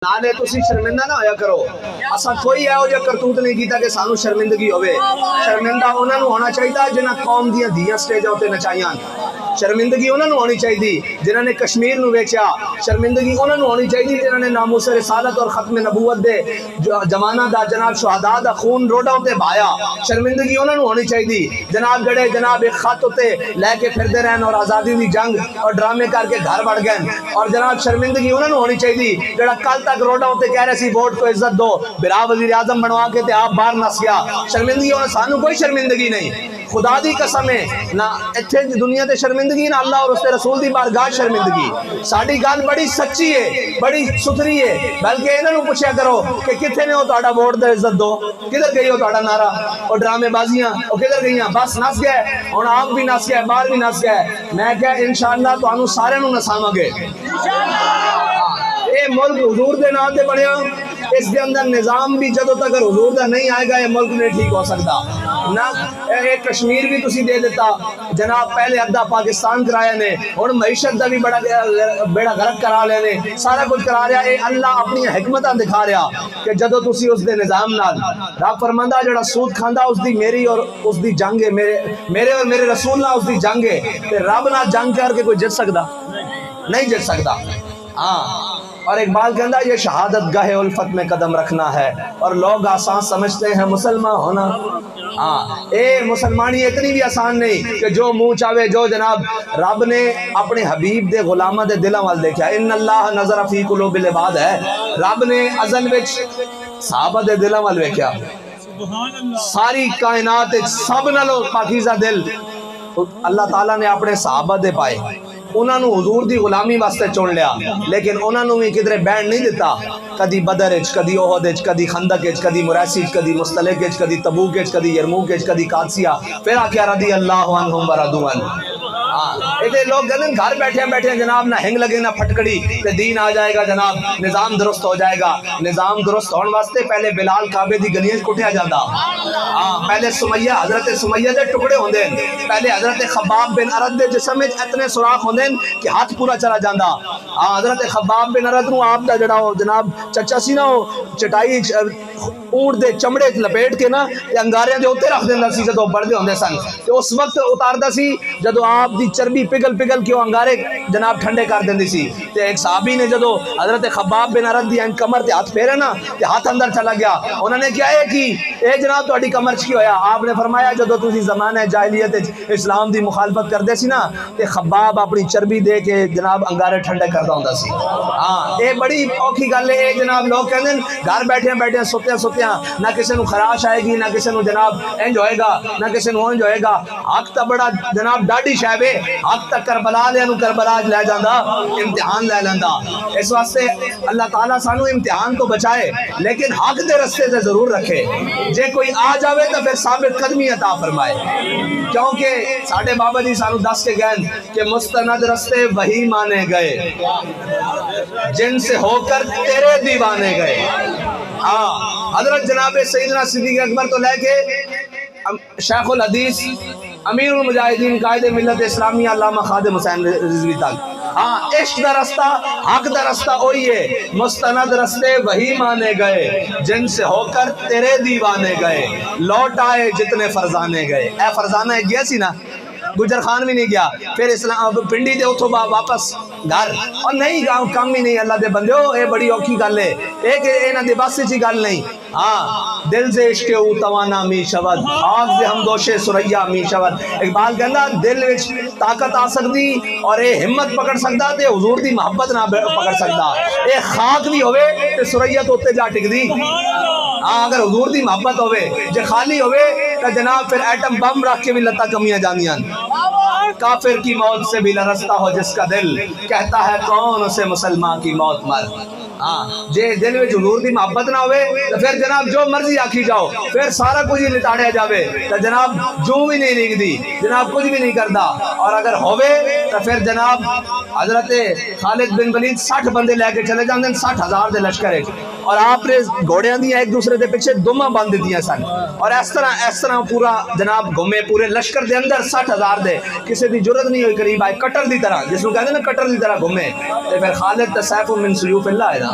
नाले तुसी शर्मिंदा ना होया करो। असा कोई ऐहो जिहा करतूत नहीं कीता कि सानू शर्मिंदगी होवे। शर्मिंदा उन्हां नूं होना चाहिदा जिन्हां कौम दियां धीआं स्टेजां उत्ते नचाईआं। शर्मिंदगी उन्हां नूं होनी चाहिदी जिन्हां ने कश्मीर नूं वेचिया। शर्मिंदगी उन्हां नूं होनी चाहिदी जिन्हां ने नामूस रिसालत और खत्म नबूवत दे जमाना दा जनाब शुहदा दा खून रोडां उत्ते बहाया। शर्मिंदगी उन्हां नूं होनी चाहिदी जनाब जड़े जनाब एक खत उत्ते लैके फिरदे रहन और आज़ादी दी जंग और ड्रामे करके घर वड़ गए। और जनाब शर्मिंदगी उन्हां नूं होनी चाहिदी जिहड़ा कल तक रोडा उत्ते कह रहे सी वोट को इज्जत दो, बिरा वजीर आजम बनवा के ते आप बाहर नस गया। शर्मिंदगी होना, सानू कोई शर्मिंदगी नहीं। खुदा दी कसम है ना इत्थे दुनिया ते शर्मिंदगी ना अल्लाह और उसके रसूल दी बारगाह शर्मिंदगी। साडी गल बड़ी सच्ची है, बड़ी सुथरी है। बल्कि इन्हां नूं पुछया करो कि किथे ने ओ तुहाडा वोट दा इज्जत दो, किधर गई हो तुहाडा नारा और ड्रामेबाजियां ओ किधर गईयां? बस नस गए, हुण आप भी नस गए, बाहर भी नस गए। मैं क्या इंशाअल्लाह तुहानू सारिआं नूं नसावांगे। ये मुल्क हुजूर दे नाम ते बनया, इसके अंदर निज़ाम भी जदों तक हुजूर दा नहीं आएगा ये मुल्क नहीं ठीक हो सकता ना। ये कश्मीर भी तुसी दे देता जनाब, पहले अद्धा पाकिस्तान कराया ने, हुण मईशत दा भी बड़ा बेड़ा गर्क करा लिया ने, सारा कुछ करा रहा है। अल्लाह अपनी हिकमतां दिखा रहा कि जदों तुसी उस दे निज़ाम नाल रब फरमांदा जिहड़ा सूद खांदा उसदी मेरी और उसदी जंग है, मेरे और मेरे रसूल नाल उसदी जंग है। ते रब नाल जंग करके कोई जित सकदा नहीं, जित सकदा। हाँ, और इकबाल कहता ये शहादत गाहे उल्फत में कदम रखना है और लोग आसान समझते हैं मुसलमान होना। हाँ, ये मुसलमानी इतनी भी आसान नहीं कि जो मुंह चावे जो जनाब। रब ने अपने हबीब दे गुलामा दे दिलों वाल देखा। इन्ना अल्लाह नज़र फी कुलूबिल इबाद है। रब ने अज़ल विच सहाबा दे दिलों वाल देखा। सारी कायनात सब नालों पाकीज़ा दिल अल्लाह ताला ने अपने सहाबा दे पाए। उन्होंने हुजूर दी गुलामी वास्ते चुन लिया, लेकिन उन्होंने भी किधरे बैंड नहीं दिता। कदी बदर च, कदी ओहद च, कदी खंदक च, कदी मुरैसी च, कदी मुस्तलिक च, कदी तबूक च, कदी यरमूक च, कदी कादसिया। फिर आख्या रदी अल्लाह अन्हुम व रदू अन्हु। ये लोग कहते घर बैठे बैठे जनाब ना हिंग लगे ना फटकड़ी ते दीन आ जाएगा जनाब, निज़ाम दुरुस्त हो जाएगा। निज़ाम दुरुस्त होने वास्ते पहले बिलाल काबे दी गलियां च कुटिया जाता। हाँ, पहले सुमैया हजरत सुमैया दे टुकड़े होंदे, पहले हजरत खब्बाब बिन अरद दे जिस्म में इतने सुराख होंदे कि हाथ पूरा चला जाता। हाँ, हजरत खब्बाब बिन अरद नूं आप दा जड़ा जनाब चचा सी ना, चटाई ऊंट दे चमड़े लपेट के ना अंगारियां दे उत्ते रख देंदा सी जदों बढ़दे होंदे सन। ते उस वक्त उतारदा सी जदों आप दी चर्बी पिघल पिघल के अंगारे जनाब ठंडे कर देंदी सी। ते एक साहबी ने जदों हजरत खब्बाब बिन अरद दी कमर ते हाथ फेरे ना ते हाथ अंदर चला गया। उन्होंने क्या है कि ए जनाब तुहाडी कमर च की होया? आपने फरमाया जदों तुसीं ज़माने जाहिलियत इस्लाम दी मुखालफत करदे सी ना ते खब्बाब अपनी चर्बी दे के जनाब अंगारे ठंडे करदा हुंदा सी। हाँ, ये बड़ी औखी गल है जनाब। लोग कहंदे घर बैठे बैठे सुत्ते सुत्ते ना किसी को खराश आएगी, ना किसी को जनाब इंज होएगा, ना किसी को इंज होएगा। हक तो बड़ा जनाब डाडी शैब है। हक तक करबला लिया करबला लै जांदा, इम्तिहान लै लैंदा। इस वास्ते अल्लाह ताला सानू इम्तिहान तो बचाए, लेकिन हक दे रस्ते से जरूर रखे। जे कोई आ जावे तो फिर साबित कदमी अता फरमाए, क्योंकि साडे बाबा जी सानू दस के गए कि मुस्तनद रस्ते वही माने गए जिनसे होकर तेरे दीवाने गए। हाँ, हजरत जनाब सैयदना सिद्दीक़ अकबर तो लेके शेखुल हदीस अमीरुल मुजाहिदीन कायदे मिल्लत इस्लामिया अल्लामा खादिम हुसैन रिजवी तक। हाँ, इश्क दा रस्ता हक दा रस्ता वही है। मुस्तनद रस्ते वही माने गए जिनसे होकर तेरे दीवाने गए। लौट आए जितने फरजाने गए। ए फरजाना एक गया सी ना, गुजर खान भी नहीं गया, फिर इस्लाम पिंडी दे उठो वापस घर और नहीं गाँव कम ही नहीं। अल्लाह दे बंदे हो, ये बड़ी औखी गल है। एक इन्हां दे बस च गल नहीं। हाँ, दिल से इश्क ऊ तवाना मी शवद, आग दे हम दोषे सुरैया मी शवद। इकबाल कहंदा दिल विच ताकत आ सकदी और ये हिम्मत पकड़ सकदा ते हुजूर दी मोहब्बत ना पकड़ सकदा। ये खाक भी होवे ते सुरैया तो उत्ते जा टिकदी। हाँ, अगर हुजूर दी मोहब्बत होवे, जे खाली होवे तो जनाब फिर एटम बम रख के भी लत्ता कमियां जांदियां। काफिर की मौत से भी लरसता हो जिसका दिल, कहता है कौन उसे मुसलमान की मौत मर। हाँ, जे दिल में हुजूर दी मोहब्बत ना होवे तो फिर जनाब जो मर्जी आखी जाओ, फिर सारा कुछ ही लिताड़िया जावे तो जनाब जो भी नहीं लिखदी, जनाब कुछ भी नहीं करता। और अगर होवे तो फिर जनाब हजरत खालिद बिन वलीद 60 बंदे लेके चले जाते, 60,000 दे लश्कर और आपने घोड़िया दी एक दूसरे के पिछे दुमा बंद दिया सन और इस तरह पूरा जनाब घूमे पूरे लश्कर के अंदर 60,000 दे। किसी کسی دی جرت نہیں ہوئی قریب آئے کٹر دی طرح، جس کو کہتے ہیں نا کٹر دی طرح گھومے، تے پھر خالد تے سیف من سیوف اللہ ہے نا۔